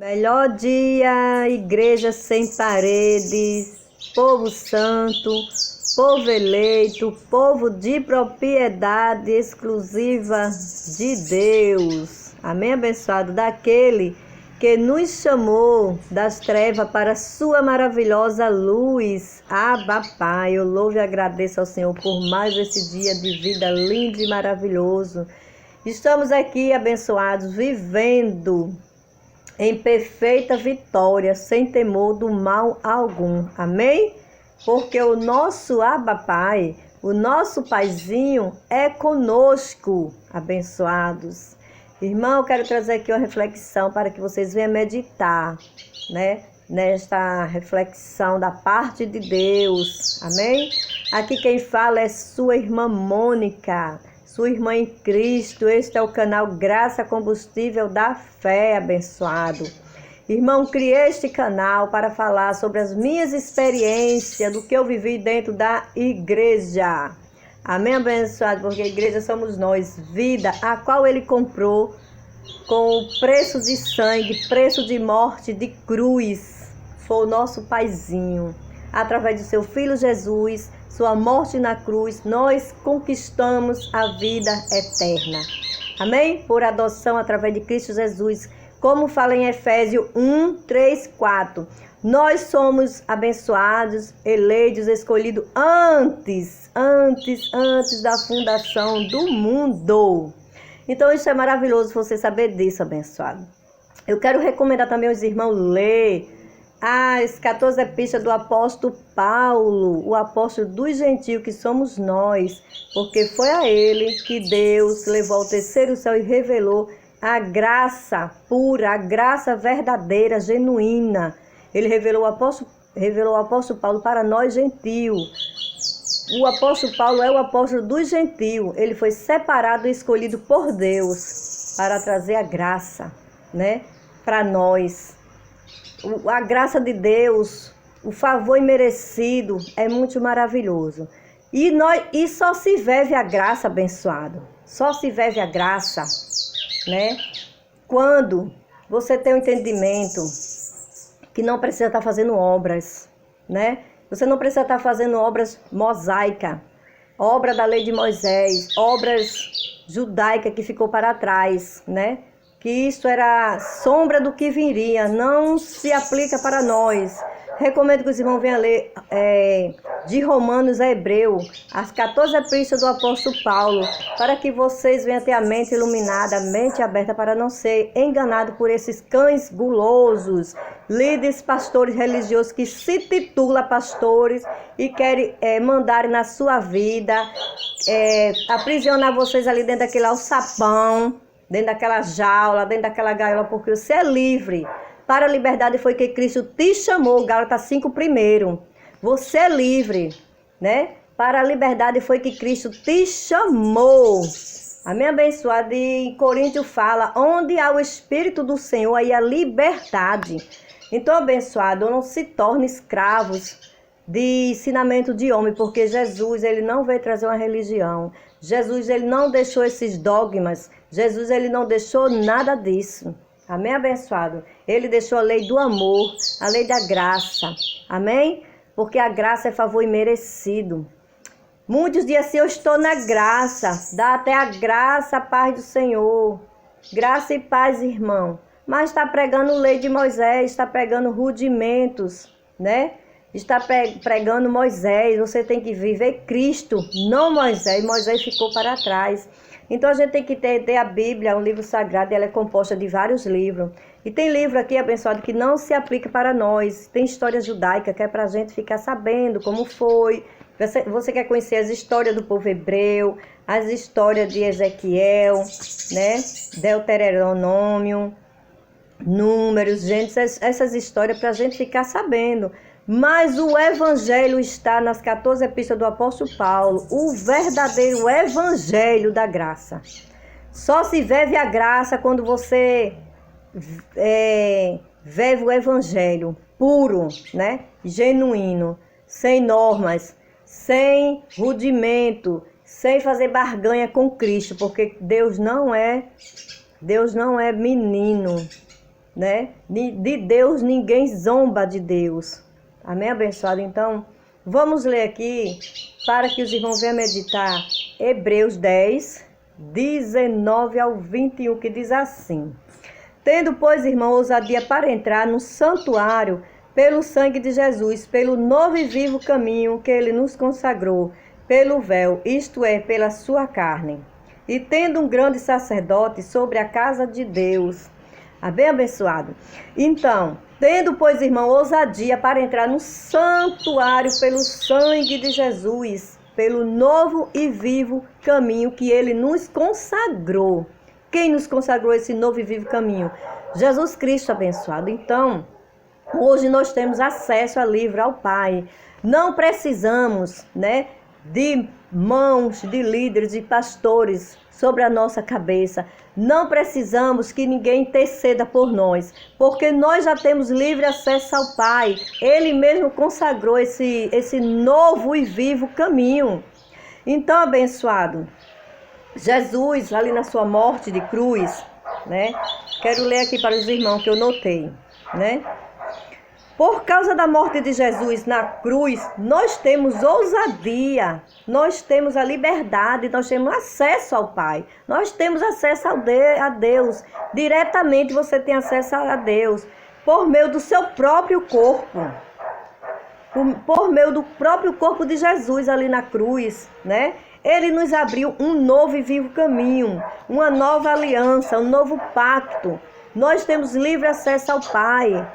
Melhor dia, igreja sem paredes, povo santo, povo eleito, povo de propriedade exclusiva de Deus. Amém, abençoado, daquele que nos chamou das trevas para a sua maravilhosa luz. Abba, Pai, eu louvo e agradeço ao Senhor por mais esse dia de vida lindo e maravilhoso. Estamos aqui, abençoados, vivendo em perfeita vitória, sem temor do mal algum. Amém? Porque o nosso Abba Pai, o nosso Paizinho é conosco, abençoados. Irmão, eu quero trazer aqui uma reflexão para que vocês venham meditar, né? Nesta reflexão da parte de Deus. Amém? Aqui quem fala é sua irmã Mônica, sua irmã em Cristo. Este é o canal Graça Combustível da Fé, abençoado. Irmão, criei este canal para falar sobre as minhas experiências, do que eu vivi dentro da igreja. Amém, abençoado? Porque a igreja somos nós, vida a qual ele comprou com preço de sangue, preço de morte, de cruz. Foi o nosso Paizinho. Através do seu Filho Jesus, sua morte na cruz, nós conquistamos a vida eterna. Amém? Por adoção através de Cristo Jesus. Como fala em Efésios 1, 3, 4. Nós somos abençoados, eleitos, escolhidos antes da fundação do mundo. Então isso é maravilhoso você saber disso, abençoado. Eu quero recomendar também aos irmãos ler as 14 epístolas do apóstolo Paulo, o apóstolo dos gentios, que somos nós, porque foi a ele que Deus levou ao terceiro céu e revelou a graça pura, a graça verdadeira, genuína. Ele revelou o apóstolo Paulo para nós gentios. O apóstolo Paulo é o apóstolo dos gentios. Ele foi separado e escolhido por Deus para trazer a graça, né, para nós. A graça de Deus, o favor imerecido é muito maravilhoso. E só se vive a graça, abençoado. Só se vive a graça, né? Quando você tem um entendimento que não precisa estar fazendo obras, né? Você não precisa estar fazendo obras mosaicas, obra da lei de Moisés, obras judaicas que ficou para trás, né? Que isso era sombra do que viria, não se aplica para nós. Recomendo que os irmãos venham ler de Romanos a Hebreu, as 14 epístolas do apóstolo Paulo, para que vocês venham ter a mente iluminada, a mente aberta, para não ser enganado por esses cães gulosos, líderes, pastores religiosos que se titulam pastores e querem mandar na sua vida, aprisionar vocês ali dentro daquele alçapão, dentro daquela jaula, dentro daquela gaiola, porque você é livre. Para a liberdade foi que Cristo te chamou, Gálatas 5 primeiro. Você é livre, né? Para a liberdade foi que Cristo te chamou. Amém, abençoado? E em Coríntios fala, onde há o Espírito do Senhor, aí a liberdade. Então, abençoado, não se torne escravos de ensinamento de homem, porque Jesus, ele não veio trazer uma religião. Jesus, ele não deixou esses dogmas. Jesus, ele não deixou nada disso. Amém, abençoado? Ele deixou a lei do amor, a lei da graça. Amém? Porque a graça é favor imerecido. Muitos dizem assim, eu estou na graça. Dá até a graça, a paz do Senhor. Graça e paz, irmão. Mas está pregando lei de Moisés, está pregando rudimentos, né? Está pregando Moisés. Você tem que viver Cristo, não Moisés. Moisés ficou para trás. Então a gente tem que ter a Bíblia, um livro sagrado, ela é composta de vários livros. E tem livro aqui, abençoado, que não se aplica para nós. Tem história judaica, que é para a gente ficar sabendo como foi. Você quer conhecer as histórias do povo hebreu, as histórias de Ezequiel, né? Deuteronômio, Números, gente, essas histórias para a gente ficar sabendo. Mas o evangelho está nas 14 epístolas do apóstolo Paulo, o verdadeiro evangelho da graça. Só se vive a graça quando você vive o evangelho puro, né? Genuíno, sem normas, sem rudimento, sem fazer barganha com Cristo, porque Deus não é menino. né? De Deus ninguém zomba de Deus. Amém, abençoado? Então, vamos ler aqui para que os irmãos venham meditar Hebreus 10, 19 ao 21, que diz assim: Tendo, pois, irmão, ousadia para entrar no santuário pelo sangue de Jesus, pelo novo e vivo caminho que ele nos consagrou, pelo véu, isto é, pela sua carne. E tendo um grande sacerdote sobre a casa de Deus. Bem abençoado. Então, tendo, pois, irmão, ousadia para entrar no santuário pelo sangue de Jesus, pelo novo e vivo caminho que ele nos consagrou. Quem nos consagrou esse novo e vivo caminho? Jesus Cristo, abençoado. Então, hoje nós temos acesso a livre ao Pai. Não precisamos, né, de mãos de líderes e pastores sobre a nossa cabeça. Não precisamos que ninguém interceda por nós, porque nós já temos livre acesso ao Pai. Ele mesmo consagrou esse novo e vivo caminho. Então, abençoado, Jesus, ali na sua morte de cruz, né? Quero ler aqui para os irmãos que eu notei, né? Por causa da morte de Jesus na cruz, nós temos ousadia, nós temos a liberdade, nós temos acesso ao Pai, nós temos acesso a Deus. Diretamente você tem acesso a Deus, por meio do seu próprio corpo, por meio do próprio corpo de Jesus ali na cruz, né? Ele nos abriu um novo e vivo caminho, uma nova aliança, um novo pacto. Nós temos livre acesso ao Pai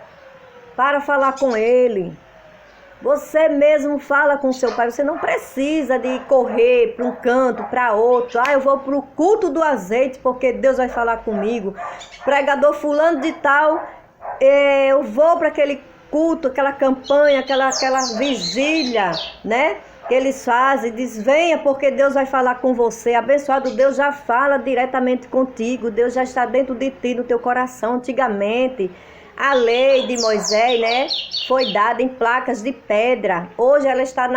para falar com Ele. Você mesmo fala com seu Pai. Você não precisa de correr para um canto, para outro. Eu vou para o culto do azeite porque Deus vai falar comigo. Pregador fulano de tal, eu vou para aquele culto, aquela campanha, aquela vigília, né? Que eles fazem, diz, venha porque Deus vai falar com você. Abençoado, Deus já fala diretamente contigo. Deus já está dentro de ti, no teu coração. Antigamente, a lei de Moisés, né, foi dada em placas de pedra. Hoje ela está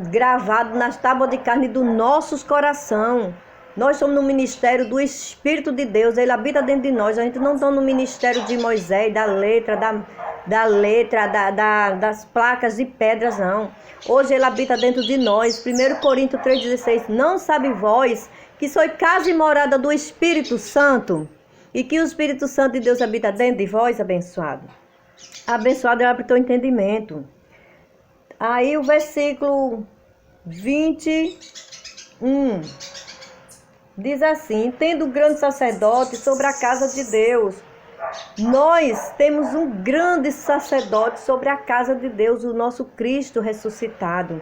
gravada nas tábuas de carne dos nossos corações. Nós somos no ministério do Espírito de Deus. Ele habita dentro de nós. A gente não está no ministério de Moisés, das placas de pedras, não. Hoje ele habita dentro de nós. 1 Coríntios 3,16. Não sabe vós que sois casa e morada do Espírito Santo? E que o Espírito Santo de Deus habita dentro de vós, abençoado? Abençoado, abre teu entendimento. Aí o versículo 21 diz assim: tendo grande sacerdote sobre a casa de Deus. Nós temos um grande sacerdote sobre a casa de Deus, o nosso Cristo ressuscitado.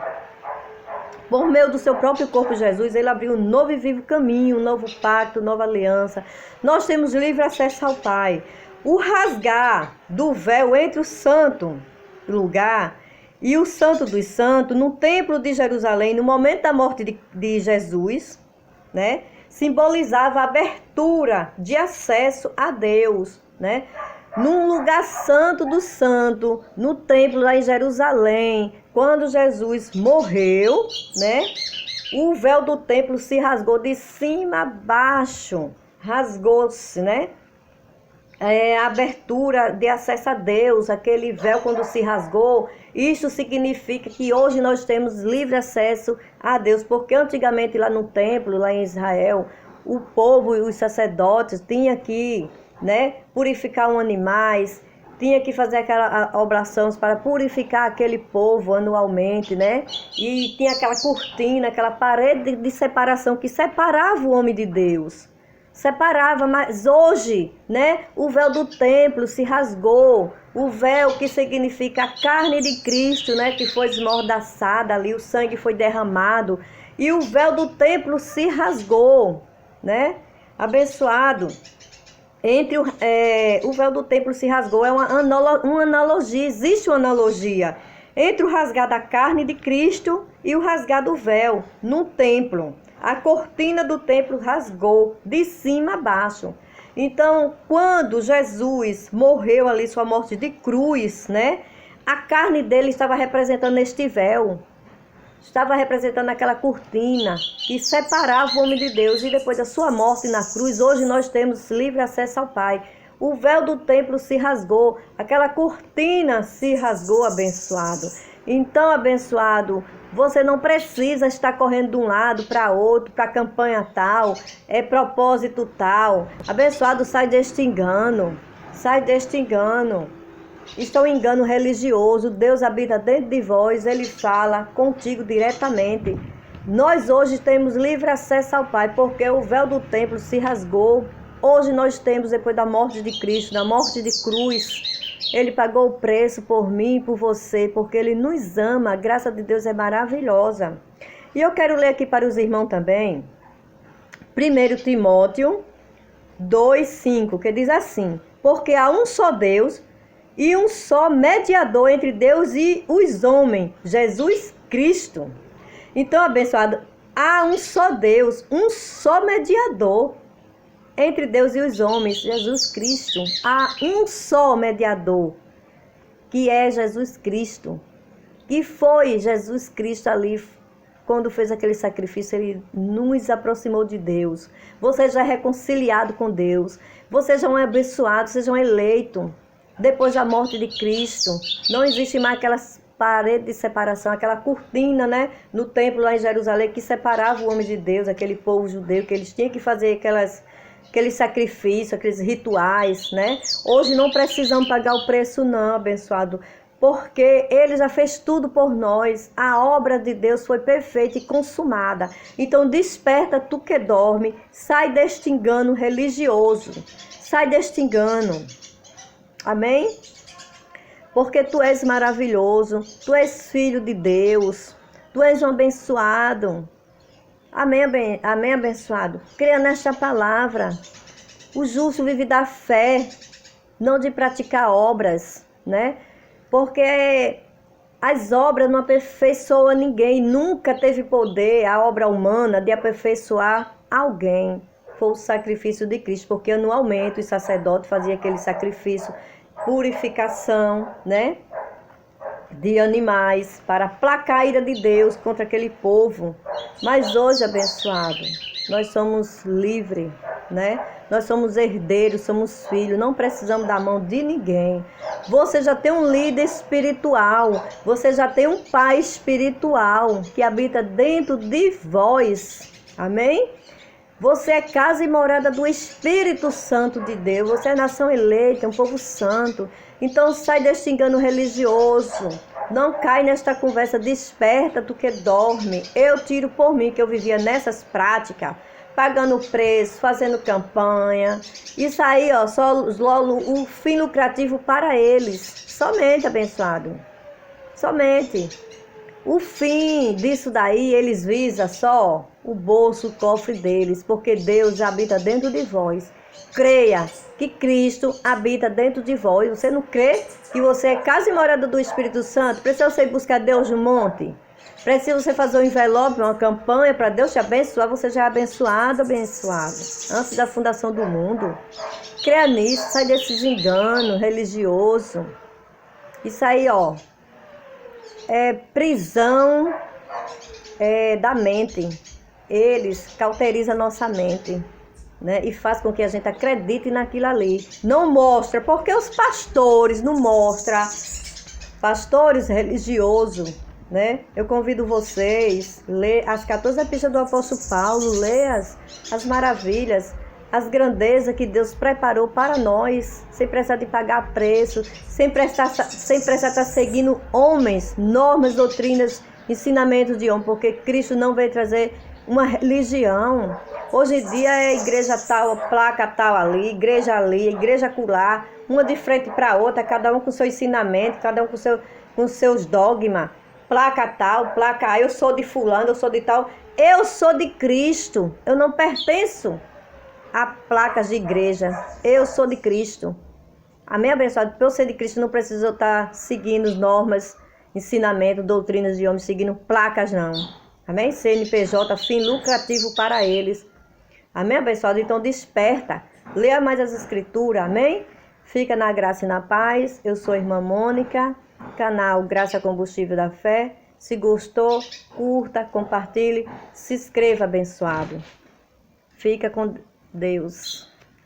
Por meio do seu próprio corpo, Jesus, ele abriu um novo e vivo caminho, um novo pacto, nova aliança. Nós temos livre acesso ao Pai. O rasgar do véu entre o santo lugar e o santo dos santos, no templo de Jerusalém, no momento da morte de Jesus, né, simbolizava a abertura de acesso a Deus, né? Num lugar santo do santo, no templo lá em Jerusalém, quando Jesus morreu, né? O véu do templo se rasgou de cima a baixo, rasgou-se, né? A abertura de acesso a Deus, aquele véu quando se rasgou, isso significa que hoje nós temos livre acesso a Deus, porque antigamente lá no templo, lá em Israel, o povo e os sacerdotes tinham que, né, purificar os animais, tinha que fazer aquelas oblações para purificar aquele povo anualmente, né? E tinha aquela cortina, aquela parede de separação que separava o homem de Deus. Separava, mas hoje, né, o véu do templo se rasgou. O véu que significa a carne de Cristo, né, que foi esmordaçada ali, o sangue foi derramado. E o véu do templo se rasgou, né? Abençoado. O véu do templo se rasgou, é uma analogia, existe uma analogia entre o rasgar da carne de Cristo e o rasgar do véu no templo. A cortina do templo rasgou de cima a baixo. Então, quando Jesus morreu ali, sua morte de cruz, né? A carne dele estava representando este véu. Estava representando aquela cortina que separava o homem de Deus. E depois da sua morte na cruz, hoje nós temos livre acesso ao Pai. O véu do templo se rasgou, aquela cortina se rasgou, abençoado. Então, abençoado, você não precisa estar correndo de um lado para outro, para campanha tal, propósito tal. Abençoado, sai deste engano, sai deste engano. Isto é um engano religioso. Deus habita dentro de vós, Ele fala contigo diretamente. Nós hoje temos livre acesso ao Pai, porque o véu do templo se rasgou. Hoje nós temos, depois da morte de Cristo, da morte de cruz, Ele pagou o preço por mim e por você, porque Ele nos ama. A graça de Deus é maravilhosa. E eu quero ler aqui para os irmãos também, 1 Timóteo 2,5, que diz assim: porque há um só Deus e um só mediador entre Deus e os homens, Jesus Cristo. Então, abençoado, há um só Deus, um só mediador entre Deus e os homens, Jesus Cristo. Há um só mediador, que é Jesus Cristo. Que foi Jesus Cristo ali, quando fez aquele sacrifício, Ele nos aproximou de Deus. Você já é reconciliado com Deus. Você já é um abençoado, você já é um eleito. Depois da morte de Cristo, não existe mais aquelas paredes de separação, aquela cortina, né, no templo lá em Jerusalém, que separava o homem de Deus, aquele povo judeu, que eles tinham que fazer aqueles sacrifícios, aqueles rituais, né? Hoje não precisamos pagar o preço não, abençoado, porque Ele já fez tudo por nós. A obra de Deus foi perfeita e consumada. Então desperta tu que dorme, sai deste engano religioso, sai deste engano. Amém? Porque tu és maravilhoso, tu és filho de Deus, tu és um abençoado. Amém, amém, abençoado. Creia nesta palavra. O justo vive da fé, não de praticar obras, né? Porque as obras não aperfeiçoam ninguém. Nunca teve poder a obra humana de aperfeiçoar alguém. Foi o sacrifício de Cristo, porque anualmente os sacerdotes faziam aquele sacrifício, purificação, né, de animais, para aplacar a ira de Deus contra aquele povo. Mas hoje, abençoado, nós somos livres, né? Nós somos herdeiros, somos filhos, não precisamos da mão de ninguém. Você já tem um líder espiritual, você já tem um pai espiritual que habita dentro de vós. Amém? Você é casa e morada do Espírito Santo de Deus. Você é nação eleita, um povo santo. Então sai deste engano religioso. Não cai nesta conversa, desperta tu que dorme. Eu tiro por mim que eu vivia nessas práticas, pagando preço, fazendo campanha. Isso aí, ó, só o fim lucrativo para eles. Somente, abençoado. Somente. O fim disso daí, eles visam só o bolso, o cofre deles, porque Deus habita dentro de vós. Creia que Cristo habita dentro de vós. Você não crê que você é casa e morada do Espírito Santo? Precisa você buscar Deus no monte? Precisa você fazer um envelope, uma campanha para Deus te abençoar? Você já é abençoado, abençoado, antes da fundação do mundo. Creia nisso, sai desses enganos religiosos. Isso aí, ó, é prisão da mente. Eles cauterizam a nossa mente, né? E faz com que a gente acredite naquilo ali. Não mostra, porque os pastores não mostram. Pastores religiosos, né? Eu convido vocês a ler as 14 epístolas do apóstolo Paulo, ler as maravilhas, as grandezas que Deus preparou para nós, sem precisar de pagar preço, sem precisar estar seguindo homens, normas, doutrinas, ensinamentos de homem, porque Cristo não veio trazer uma religião. Hoje em dia é igreja tal, placa tal ali, igreja acolá, uma de frente para outra, cada um com seu ensinamento, cada um com seus dogmas. Placa tal, placa, eu sou de fulano, eu sou de tal. Eu sou de Cristo, eu não pertenço a placas de igreja. Eu sou de Cristo. Amém, abençoado? Para eu ser de Cristo, não preciso estar seguindo normas, ensinamentos, doutrinas de homens, seguindo placas, não. Amém? CNPJ, fim lucrativo para eles. Amém, abençoado? Então desperta. Leia mais as escrituras. Amém? Fica na graça e na paz. Eu sou a irmã Mônica, canal Graça Combustível da Fé. Se gostou, curta, compartilhe, se inscreva, abençoado. Fica com Deus.